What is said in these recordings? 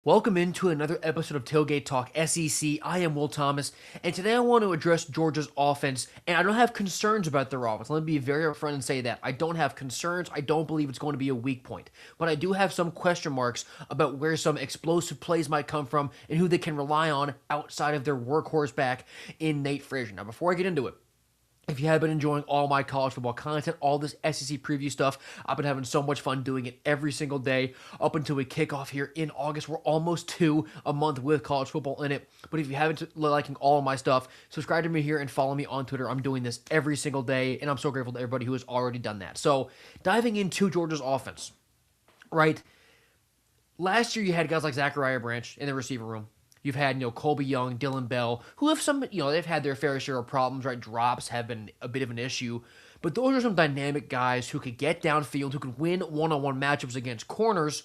Welcome into another episode of Tailgate Talk SEC. I am Will Thomas, and today I want to address Georgia's offense, and I don't have concerns about their offense. Let me be very upfront and say that. I don't have concerns. I don't believe it's going to be a weak point, but I do have some question marks about where some explosive plays might come from and who they can rely on outside of their workhorse back in Nate Frazier. Now, before I get into it, if you have been enjoying all my college football content, all this SEC preview stuff, I've been having so much fun doing it every single day up until we kick off here in August. We're almost to a month with college football in it. But if you haven't liking all of my stuff, subscribe to me here and follow me on Twitter. I'm doing this every single day, and I'm so grateful to everybody who has already done that. So diving into Georgia's offense, right? Last year you had guys like Zachariah Branch in the receiver room. You've had, Colby Young, Dylan Bell, who have some, they've had their fair share of problems, right? Drops have been a bit of an issue. But those are some dynamic guys who could get downfield, who could win one-on-one matchups against corners.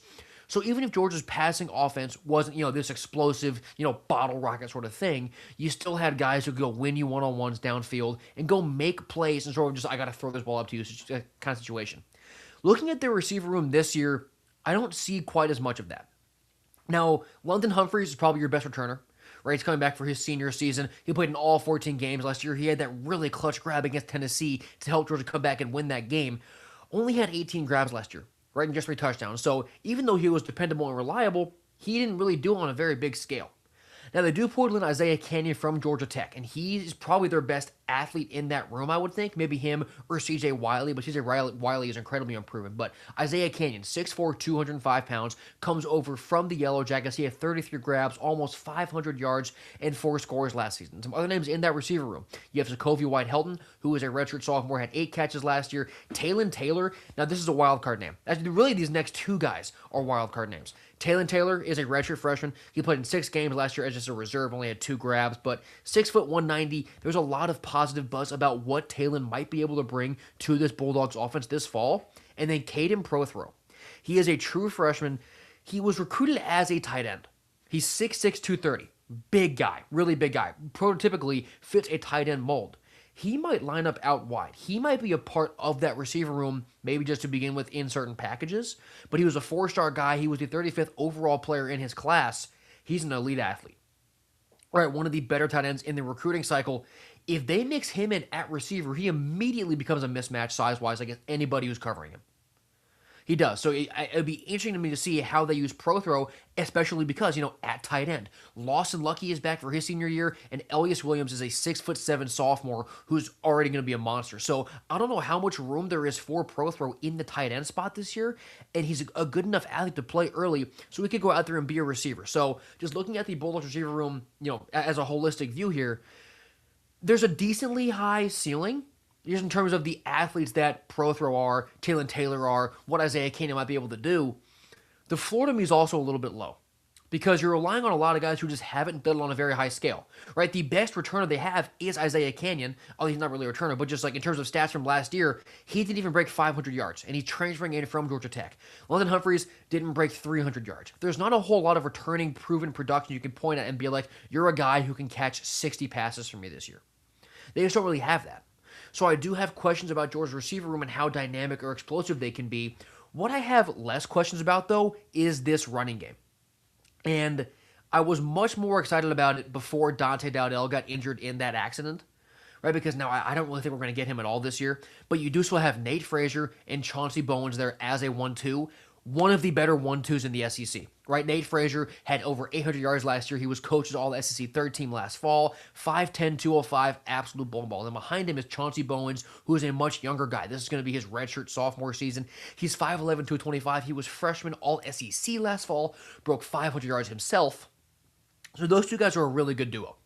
So even if Georgia's passing offense wasn't, this explosive, bottle rocket sort of thing, you still had guys who could go win you one-on-ones downfield and go make plays and sort of just, I got to throw this ball up to you kind of situation. Looking at their receiver room this year, I don't see quite as much of that. Now, London Humphreys is probably your best returner, right? He's coming back for his senior season. He played in all 14 games last year. He had that really clutch grab against Tennessee to help Georgia come back and win that game. Only had 18 grabs last year, right? And just 3 touchdowns. So even though he was dependable and reliable, he didn't really do it on a very big scale. Now, they do pull in Isaiah Canyon from Georgia Tech, and he's probably their best athlete in that room, I would think. Maybe him or C.J. Wiley, but C.J. Wiley is incredibly unproven. But Isaiah Canyon, 6'4", 205 pounds, comes over from the Yellow Jackets. He had 33 grabs, almost 500 yards, and 4 scores last season. Some other names in that receiver room. You have Sokovia White-Helton, who is a redshirt sophomore, had 8 catches last year. Talon Taylor, now this is a wild card name. Actually, really, these next 2 guys are wild card names. Talon Taylor is a redshirt freshman. He played in 6 games last year as just a reserve, only had 2 grabs, but 6 foot 190. There's a lot of positive buzz about what Talon might be able to bring to this Bulldogs offense this fall. And then Caden Prothro. He is a true freshman. He was recruited as a tight end. He's 6'6", 230. Big guy, really big guy. Prototypically fits a tight end mold. He might line up out wide. He might be a part of that receiver room, maybe just to begin with in certain packages. But he was a 4-star guy. He was the 35th overall player in his class. He's an elite athlete. Right, one of the better tight ends in the recruiting cycle. If they mix him in at receiver, he immediately becomes a mismatch size-wise against anybody who's covering him. He does. So it'd be interesting to me to see how they use Prothro, especially because, at tight end. Lawson Lucky is back for his senior year, and Elias Williams is a 6'7" sophomore who's already going to be a monster. So I don't know how much room there is for Prothro in the tight end spot this year, and he's a good enough athlete to play early so he could go out there and be a receiver. So just looking at the Bulldogs receiver room, as a holistic view here, there's a decently high ceiling, just in terms of the athletes that Prothro are, Talon Taylor are, what Isaiah Canyon might be able to do. The floor to me is also a little bit low because you're relying on a lot of guys who just haven't done it on a very high scale, right? The best returner they have is Isaiah Canyon. Oh, he's not really a returner, but just like in terms of stats from last year, he didn't even break 500 yards, and he's transferring in from Georgia Tech. London Humphreys didn't break 300 yards. There's not a whole lot of returning proven production you can point at and be like, you're a guy who can catch 60 passes from me this year. They just don't really have that. So I do have questions about Georgia's receiver room and how dynamic or explosive they can be. What I have less questions about, though, is this running game. And I was much more excited about it before Dante Dowdell got injured in that accident, right? Because now I don't really think we're going to get him at all this year. But you do still have Nate Frazier and Chauncey Bowens there as a 1-2. One of the better 1-2s in the SEC, right? Nate Frazier had over 800 yards last year. He was coached all the SEC third team last fall. 5'10", 205, absolute ball. And behind him is Chauncey Bowens, who is a much younger guy. This is going to be his redshirt sophomore season. He's 5'11", 225. He was freshman all SEC last fall, broke 500 yards himself. So those 2 guys are a really good duo.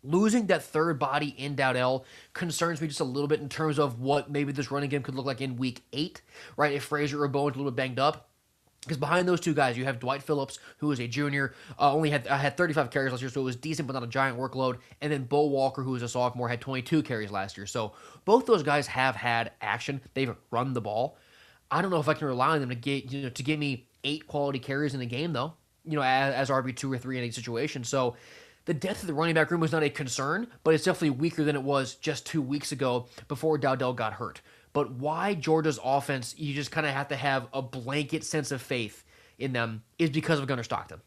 Losing that third body in Dowdell concerns me just a little bit in terms of what maybe this running game could look like in week 8, right? If Frazier or Bowen's a little bit banged up. Because behind those 2 guys, you have Dwight Phillips, who is a junior, only had 35 carries last year, so it was decent but not a giant workload. And then Bo Walker, who is a sophomore, had 22 carries last year. So both those guys have had action. They've run the ball. I don't know if I can rely on them to give me 8 quality carries in a game, though, as RB2 or 3 in a situation. So the depth of the running back room was not a concern, but it's definitely weaker than it was just 2 weeks ago before Dowdell got hurt. But why Georgia's offense, you just kind of have to have a blanket sense of faith in them, is because of Gunner Stockton.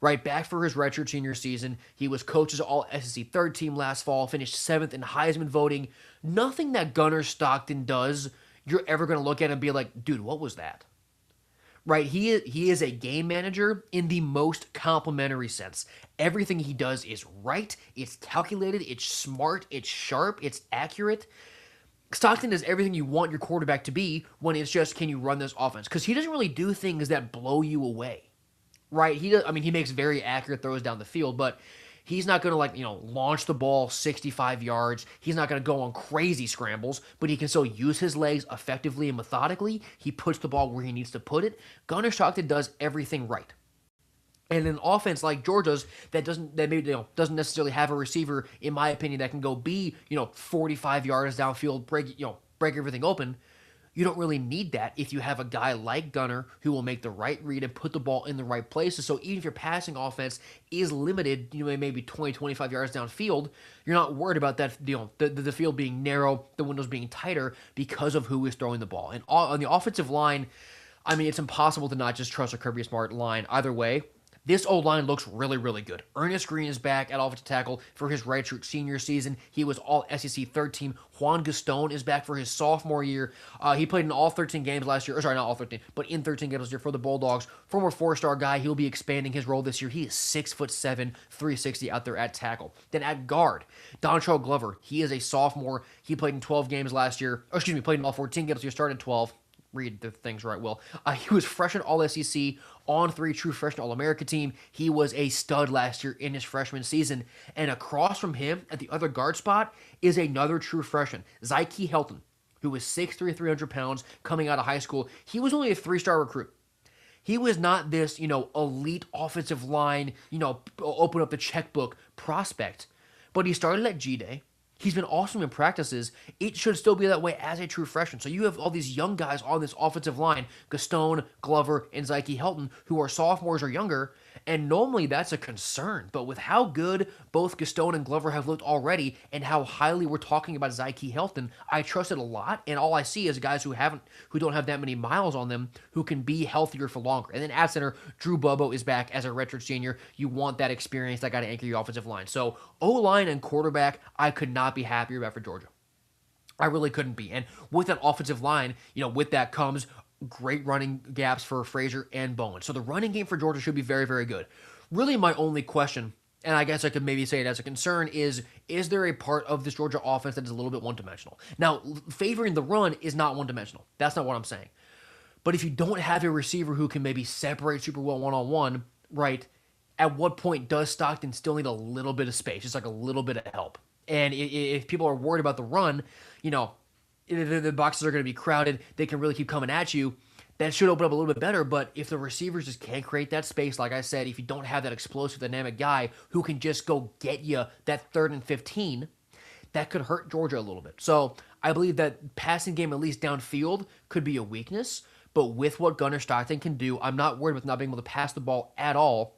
right back for his redshirt senior season. He was coach's all SEC third team last fall, finished 7th in Heisman voting. Nothing that Gunner Stockton does, you're ever going to look at and be like, dude, what was that? Right? He is a game manager in the most complimentary sense. Everything he does is right, it's calculated, it's smart, it's sharp, it's accurate. Stockton is everything you want your quarterback to be when it's just, can you run this offense? Because he doesn't really do things that blow you away. Right? He makes very accurate throws down the field, but he's not going to launch the ball 65 yards. He's not going to go on crazy scrambles, but he can still use his legs effectively and methodically. He puts the ball where he needs to put it. Gunner Stockton does everything right. And an offense like Georgia's doesn't necessarily have a receiver, in my opinion, that can go be 45 yards downfield, break everything open. You don't really need that if you have a guy like Gunner who will make the right read and put the ball in the right places. So even if your passing offense is limited, maybe 20, 25 yards downfield, you're not worried about that, the field being narrow, the windows being tighter because of who is throwing the ball. And on the offensive line, it's impossible to not just trust a Kirby Smart line either way. This O-line looks really, really good. Ernest Green is back at offensive tackle for his redshirt senior season. He was all SEC third team. Juan Gaston is back for his sophomore year. He played in all 13 games last year. Sorry, not all 13, but in 13 games last year for the Bulldogs. Former four-star guy. He'll be expanding his role this year. He is 6'7", 360 out there at tackle. Then at guard, Dontrell Glover. He is a sophomore. He played in 12 games last year. Played in all 14 games. So he started 12. Read the things right, Will. He was freshman All-SEC, on 3 true freshman All-America team. He was a stud last year in his freshman season. And across from him, at the other guard spot, is another true freshman, Zyke Helton, who was 6'3", 300 pounds, coming out of high school. He was only a 3-star recruit. He was not this, elite offensive line, open up the checkbook prospect. But he started at G-Day. He's been awesome in practices. It should still be that way as a true freshman. So you have all these young guys on this offensive line, Gaston, Glover, and Zyke Helton, who are sophomores or younger, and normally that's a concern. But with how good both Gaston and Glover have looked already and how highly we're talking about Zyke Helton, I trust it a lot, and all I see is guys who don't have that many miles on them who can be healthier for longer. And then at center, Drew Bobo is back as a redshirt senior. You want that experience that got to anchor your offensive line. So O-line and quarterback, I could not be happier about for Georgia. I really couldn't be. And with that offensive line, with that comes great running gaps for Frazier and Bowen. So the running game for Georgia should be very, very good. Really my only question, and I guess I could maybe say it as a concern, is there a part of this Georgia offense that is a little bit one-dimensional? Now, favoring the run is not one-dimensional. That's not what I'm saying. But if you don't have a receiver who can maybe separate super well one-on-one, right, at what point does Stockton still need a little bit of space, just like a little bit of help? And if people are worried about the run, the boxes are going to be crowded. They can really keep coming at you. That should open up a little bit better. But if the receivers just can't create that space, like I said, if you don't have that explosive, dynamic guy who can just go get you that 3rd and 15, that could hurt Georgia a little bit. So I believe that passing game, at least downfield, could be a weakness. But with what Gunner Stockton can do, I'm not worried with not being able to pass the ball at all.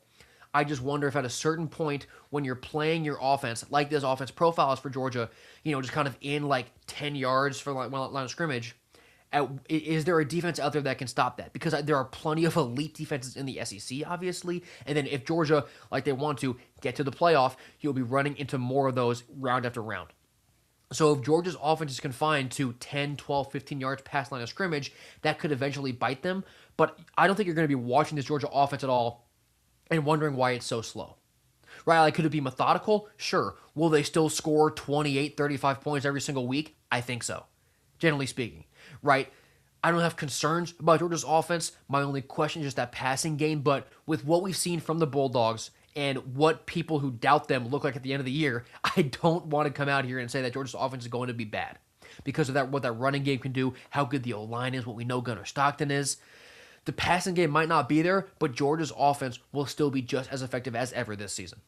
I just wonder if at a certain point when you're playing your offense, like this offense profiles for Georgia, just kind of in like 10 yards for line of scrimmage, is there a defense out there that can stop that? Because there are plenty of elite defenses in the SEC, obviously. And then if Georgia, like they want to, get to the playoff, you'll be running into more of those round after round. So if Georgia's offense is confined to 10, 12, 15 yards past line of scrimmage, that could eventually bite them. But I don't think you're going to be watching this Georgia offense at all and wondering why it's so slow. Right? Like, could it be methodical? Sure. Will they still score 28, 35 points every single week? I think so, generally speaking. Right? I don't have concerns about Georgia's offense. My only question is just that passing game. But with what we've seen from the Bulldogs and what people who doubt them look like at the end of the year, I don't want to come out here and say that Georgia's offense is going to be bad because of that, what that running game can do, how good the O-line is, what we know Gunner Stockton is. The passing game might not be there, but Georgia's offense will still be just as effective as ever this season.